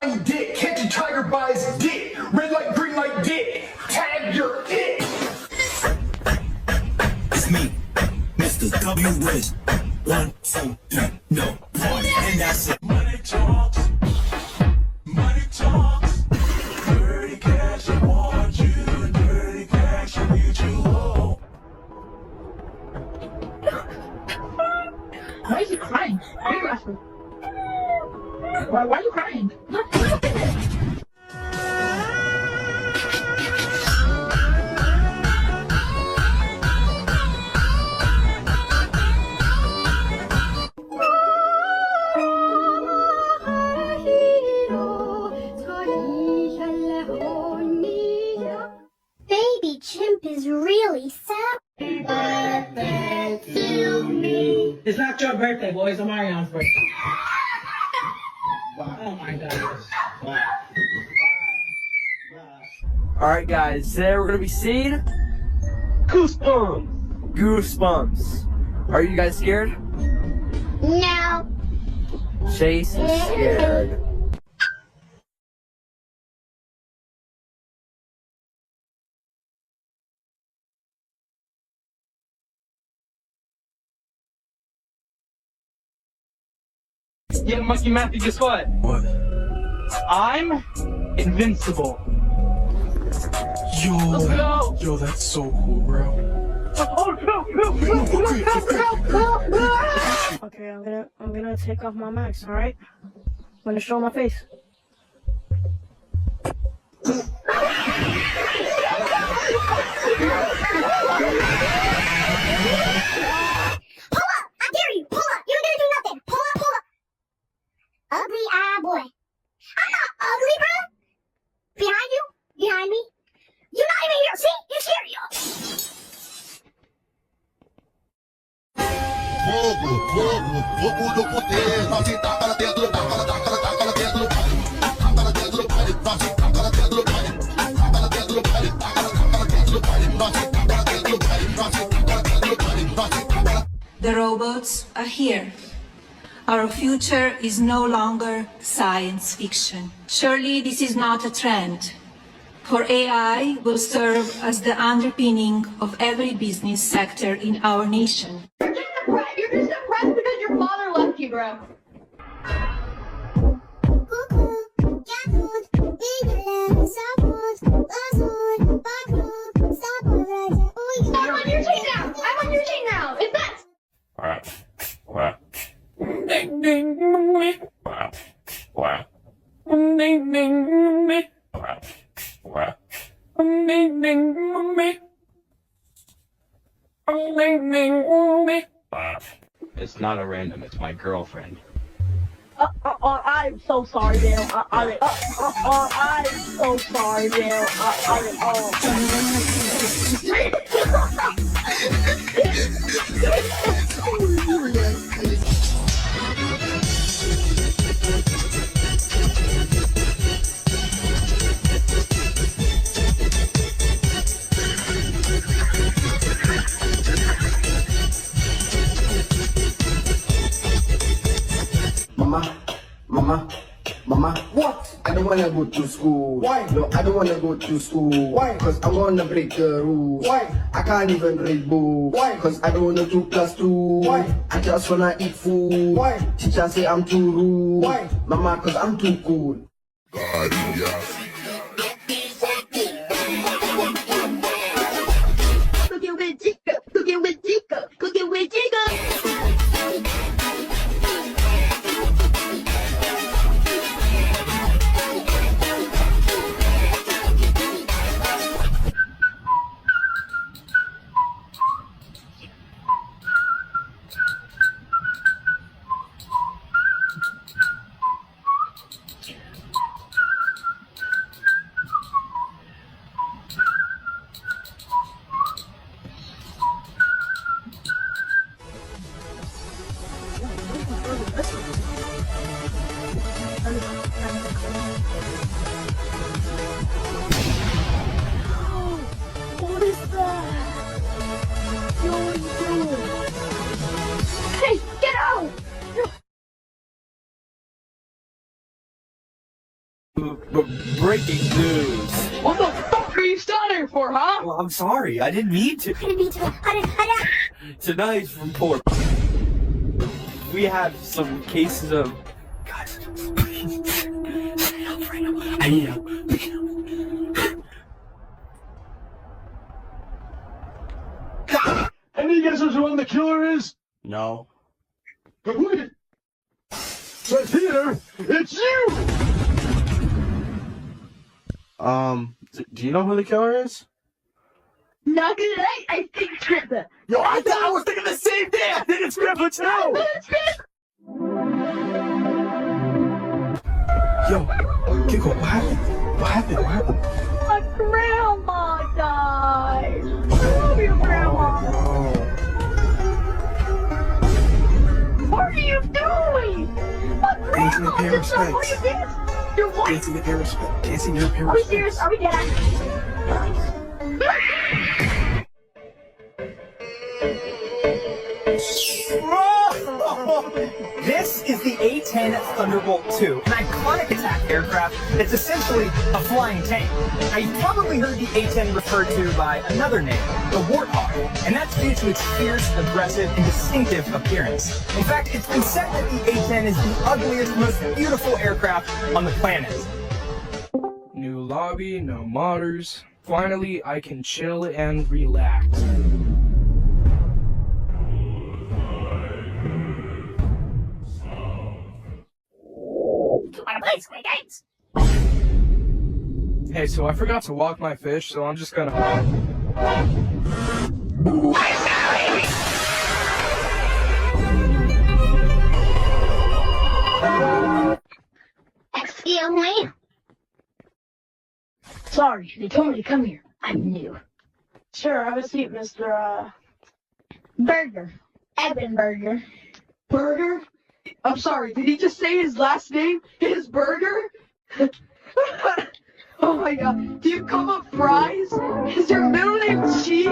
Dick, catch a tiger by his dick. Red light, green light, dick. Tag your dick. It's me, Mr. W. Wiz. 1, 2, 3, no party, and that's it. Money talks, money talks. Dirty cash, I want you. Dirty cash, I need you. Oh. Why is he crying? Why are you laughing? Why are you crying? Baby Chimp is really sad. Happy birthday to me. It's not your birthday, boys. It's Marion's birthday. Oh my gosh. Alright guys, today we're gonna be seeing Goosebumps. Goosebumps. Are you guys scared? No. Chase is scared. Yeah, Monkey Matthew, guess what? What? I'm invincible. Yo, Let's go. yo, that's so cool, bro. Oh, no. Okay, I'm gonna take off my mask, alright? I'm gonna show my face. Pull up! I dare you! Pull up! You ain't gonna do nothing! Pull up, pull up! Ugly eye boy. I'm not ugly, bro! Behind you? Behind me? You're not even here! See? You're scared! Fogo, fogo, fogo do poder. Nós se taca lá dentro, taca lá dentro, taca lá dentro do baile. Taca lá dentro do baile, nós se taca lá dentro do baile. Taca lá dentro do baile, taca lá dentro do baile. Nós se taca lá dentro do baile, nós se taca lá dentro do baile. Nós se taca lá. The robots are here. Our future is no longer science fiction. Surely this is not a trend. For AI will serve as the underpinning of every business sector in our nation. You're just depressed because your father left you, bro. I'm on your team now! I'm on your team now! It's that! It's not a random, it's my girlfriend. I'm so sorry, man. I'm so sorry, man. Mama, what? I don't wanna go to school. Why? No, I don't wanna go to school. Why? Cause I wanna break the rules. Why? I can't even read books. Why? Cause I don't wanna do class 2. Why? I just wanna eat food. Why? Teacher say I'm too rude. Why? Mama, cause I'm too cool. Cooking with Chica, cooking with Chica, cooking with Chica. Breaking news. What the fuck are you standing there for, huh? Well, I'm sorry. I didn't mean to. I didn't mean to. Tonight's report. We have some cases of. Guys, please. I need help. Any guesses who the killer is? No. Wait. Says here, it's you! Do you know who the killer is? Not good night. I think Grandpa. Yo, I was thinking the same thing. I think it's Grandpa too. Yo, Kiko, what happened? What happened? My grandma died. I love you, Grandma. What are you doing? My grandma just said, what are you doing? Your wife. Dancing with parents. Dancing with Are we parents. serious? Are we dead? This is the A-10 Thunderbolt II, an iconic attack aircraft that's essentially a flying tank. Now, you've probably heard the A-10 referred to by another name, the Warthog, and that's due to its fierce, aggressive, and distinctive appearance. In fact, it's been said that the A-10 is the ugliest, most beautiful aircraft on the planet. New lobby, no modders. Finally, I can chill and relax. Wanna play Squid Games? Hey, so I forgot to walk my fish, so I'm just gonna. Excuse me? Sorry, they told me to come here. I'm new. Sure, have a seat, Mr. Burger. Evan Burger. Burger? I'm sorry, did he just say his last name? His burger? Oh my god. Do you come up fries? Is your middle name cheese?